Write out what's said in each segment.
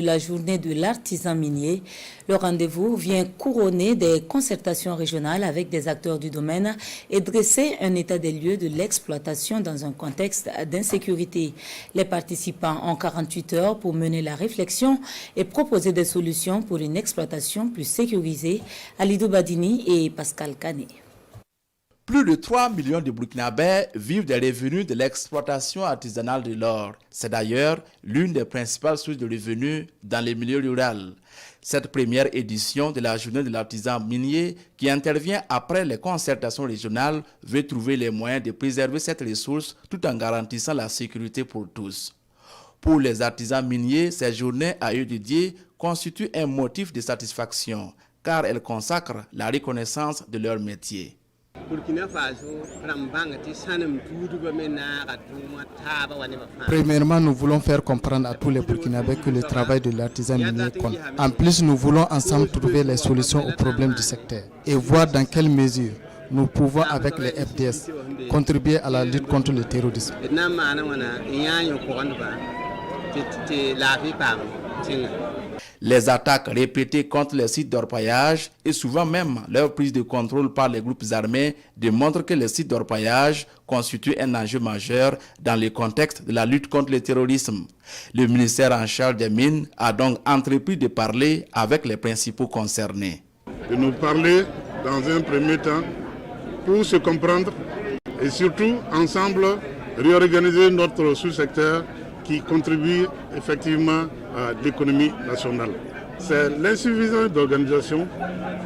La journée de l'artisan minier. Le rendez-vous vient couronner des concertations régionales avec des acteurs du domaine et dresser un état des lieux de l'exploitation dans un contexte d'insécurité. Les participants ont 48 heures pour mener la réflexion et proposer des solutions pour une exploitation plus sécurisée. Alidou Badini et Pascal Kané. Plus de 3 millions de Burkinabés vivent des revenus de l'exploitation artisanale de l'or. C'est d'ailleurs l'une des principales sources de revenus dans les milieux ruraux. Cette première édition de la journée de l'artisan minier, qui intervient après les concertations régionales, veut trouver les moyens de préserver cette ressource tout en garantissant la sécurité pour tous. Pour les artisans miniers, ces journées à eux dédiées constituent un motif de satisfaction, car elles consacrent la reconnaissance de leur métier. Premièrement, nous voulons faire comprendre à tous les Burkinabés que le travail de l'artisan minier compte. En plus, nous voulons ensemble trouver les solutions aux problèmes du secteur et voir dans quelle mesure nous pouvons, avec les FDS, contribuer à la lutte contre le terrorisme. Les attaques répétées contre les sites d'orpaillage et souvent même leur prise de contrôle par les groupes armés démontrent que les sites d'orpaillage constituent un enjeu majeur dans le contexte de la lutte contre le terrorisme. Le ministère en charge des mines a donc entrepris de parler avec les principaux concernés. De nous parler dans un premier temps pour se comprendre et surtout ensemble réorganiser notre sous-secteur qui contribue effectivement à l'économie nationale. C'est l'insuffisance d'organisation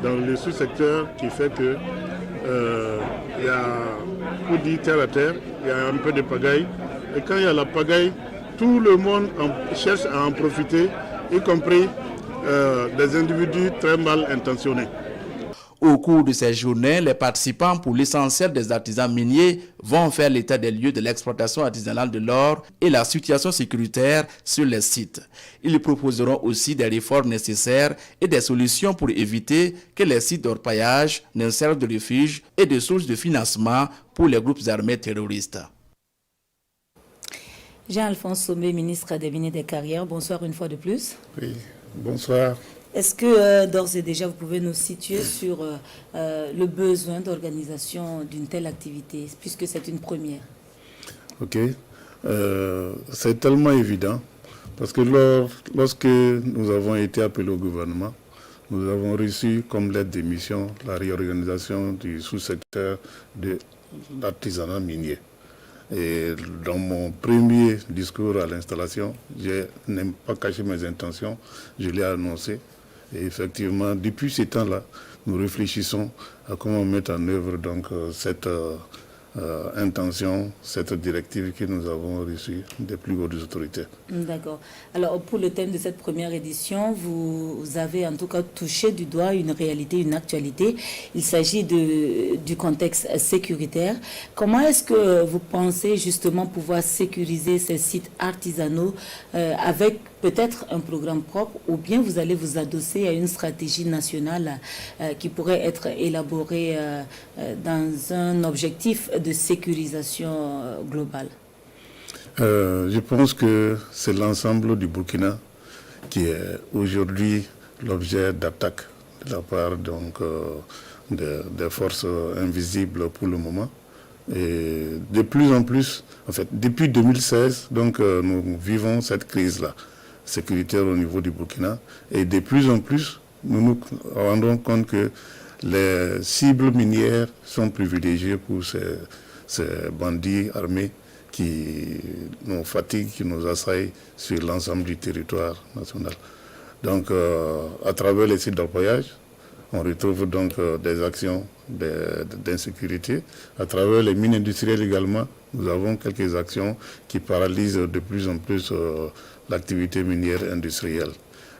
dans le sous-secteur qui fait que il y a, pour dire terre à terre, il y a un peu de pagaille. Et quand il y a la pagaille, tout le monde cherche à en profiter, y compris des individus très mal intentionnés. Au cours de ces journées, les participants, pour l'essentiel des artisans miniers, vont faire l'état des lieux de l'exploitation artisanale de l'or et la situation sécuritaire sur les sites. Ils proposeront aussi des réformes nécessaires et des solutions pour éviter que les sites d'orpaillage ne servent de refuge et de source de financement pour les groupes armés terroristes. Jean-Alphonse Somé, ministre des Mines et des Carrières, bonsoir une fois de plus. Oui, bonsoir. Est-ce que d'ores et déjà vous pouvez nous situer sur le besoin d'organisation d'une telle activité, puisque c'est une première? Ok, c'est tellement évident, parce que lorsque nous avons été appelés au gouvernement, nous avons reçu comme lettre de mission la réorganisation du sous-secteur de l'artisanat minier. Et dans mon premier discours à l'installation, je n'aime pas cacher mes intentions, je l'ai annoncé. Et effectivement, depuis ces temps-là, nous réfléchissons à comment mettre en œuvre donc, cette intention, cette directive que nous avons reçue des plus hautes autorités. D'accord. Alors, pour le thème de cette première édition, vous avez en tout cas touché du doigt une réalité, une actualité. Il s'agit du contexte sécuritaire. Comment est-ce que vous pensez justement pouvoir sécuriser ces sites artisanaux avec peut-être un programme propre, ou bien vous allez vous adosser à une stratégie nationale qui pourrait être élaborée dans un objectif de sécurisation globale? Je pense que c'est l'ensemble du Burkina qui est aujourd'hui l'objet d'attaque de la part donc, des forces invisibles pour le moment. Et de plus en plus, en fait, depuis 2016, donc, nous vivons cette crise-là sécuritaire au niveau du Burkina. Et de plus en plus, nous nous rendons compte que les cibles minières sont privilégiées pour ces bandits armés qui nous fatiguent, qui nous assaillent sur l'ensemble du territoire national. Donc, à travers les sites d'orpaillage, on retrouve donc des actions d'insécurité. À travers les mines industrielles également, nous avons quelques actions qui paralysent de plus en plus l'activité minière industrielle.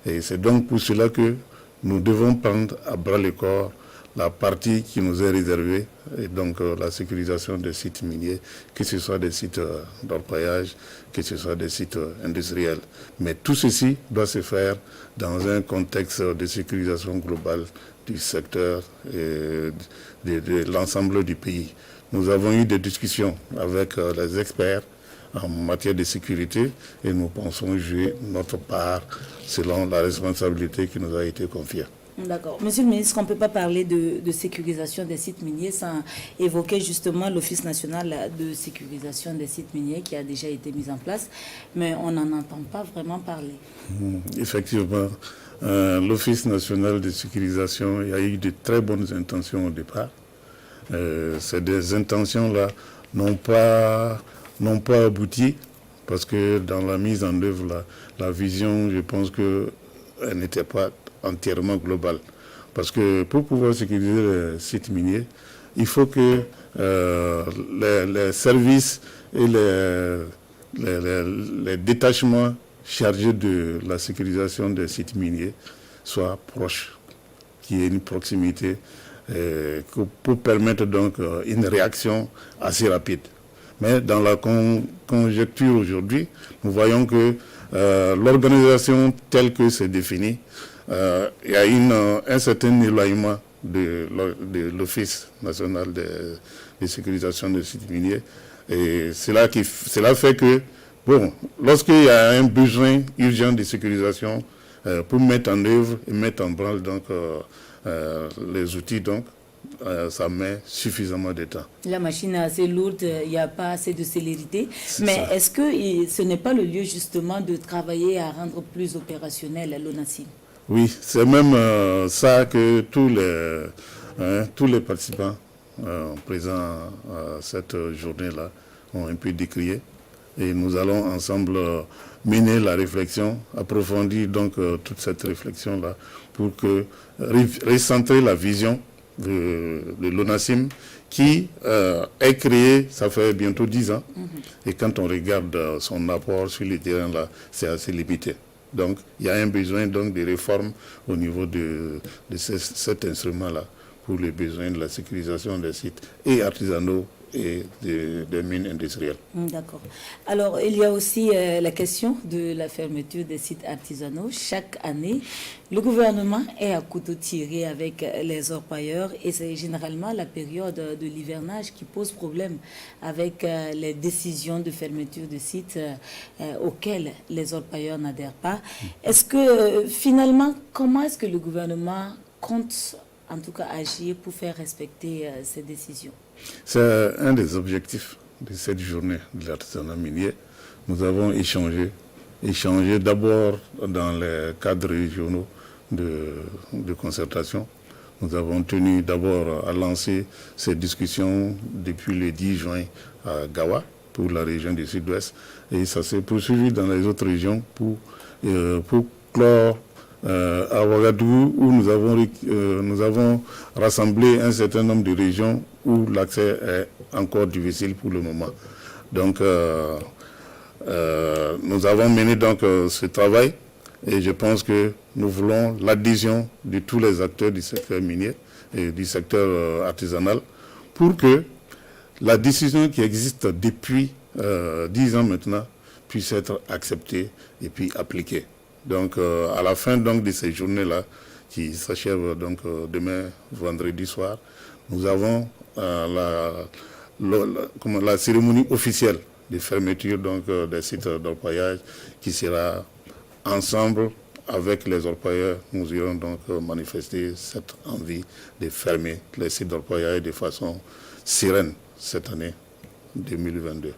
Et c'est donc pour cela que nous devons prendre à bras le corps la partie qui nous est réservée, et donc la sécurisation des sites miniers, que ce soit des sites d'orpaillage, que ce soit des sites industriels. Mais tout ceci doit se faire dans un contexte de sécurisation globale du secteur et de l'ensemble du pays. Nous avons eu des discussions avec les experts en matière de sécurité et nous pensons jouer notre part selon la responsabilité qui nous a été confiée. D'accord. Monsieur le ministre, on ne peut pas parler de sécurisation des sites miniers sans évoquer justement l'Office national de sécurisation des sites miniers qui a déjà été mis en place, mais on n'en entend pas vraiment parler. Effectivement, l'Office national de sécurisation, il y a eu de très bonnes intentions au départ. Ces intentions-là n'ont pas abouti parce que dans la mise en œuvre, la vision, je pense qu'elle n'était pas entièrement globale. Parce que pour pouvoir sécuriser les sites miniers, il faut que les services et les détachements chargés de la sécurisation des sites miniers soient proches, qu'il y ait une proximité pour permettre donc une réaction assez rapide. Mais dans la conjecture aujourd'hui, nous voyons que l'organisation telle que c'est défini, il y a un certain éloignement de l'Office national de sécurisation des sites miniers. Et cela fait que, bon, lorsqu'il y a un besoin urgent de sécurisation, pour mettre en œuvre et mettre en branle donc, les outils, donc, ça met suffisamment de temps. La machine est assez lourde, il n'y a pas assez de célérité. Mais est-ce que ce n'est pas le lieu justement de travailler à rendre plus opérationnel l'ONACIM? Oui, c'est même ça que tous les participants présents à cette journée-là ont un peu décrié. Et nous allons ensemble mener la réflexion, approfondir donc toute cette réflexion-là pour recentrer la vision de l'ONACIM qui est créé, ça fait bientôt 10 ans. Et quand on regarde son apport sur le terrain, là, c'est assez limité. Donc, il y a un besoin donc, de réforme au niveau de cet instrument-là pour les besoins de la sécurisation des sites et artisanaux et des mines industrielles. D'accord. Alors, il y a aussi la question de la fermeture des sites artisanaux. Chaque année, le gouvernement est à couteau tiré avec les orpailleurs et c'est généralement la période de l'hivernage qui pose problème avec les décisions de fermeture de sites auxquelles les orpailleurs n'adhèrent pas. Est-ce que finalement, comment est-ce que le gouvernement compte en tout cas agir pour faire respecter ces décisions? C'est un des objectifs de cette journée de l'artisanat minier. Nous avons échangé d'abord dans les cadres régionaux de concertation. Nous avons tenu d'abord à lancer ces discussions depuis le 10 juin à Gawa pour la région du Sud-Ouest et ça s'est poursuivi dans les autres régions pour clore à Ouagadougou où nous avons rassemblé un certain nombre de régions où l'accès est encore difficile pour le moment. Donc nous avons mené donc ce travail et je pense que nous voulons l'adhésion de tous les acteurs du secteur minier et du secteur artisanal pour que la décision qui existe depuis 10 ans maintenant puisse être acceptée et puis appliquée. Donc, à la fin donc, de ces journées-là, qui s'achèvent donc demain, vendredi soir, nous avons la cérémonie officielle de fermeture donc, des sites d'orpaillage qui sera ensemble avec les orpailleurs. Nous irons donc manifester cette envie de fermer les sites d'orpaillage de façon sereine cette année 2022.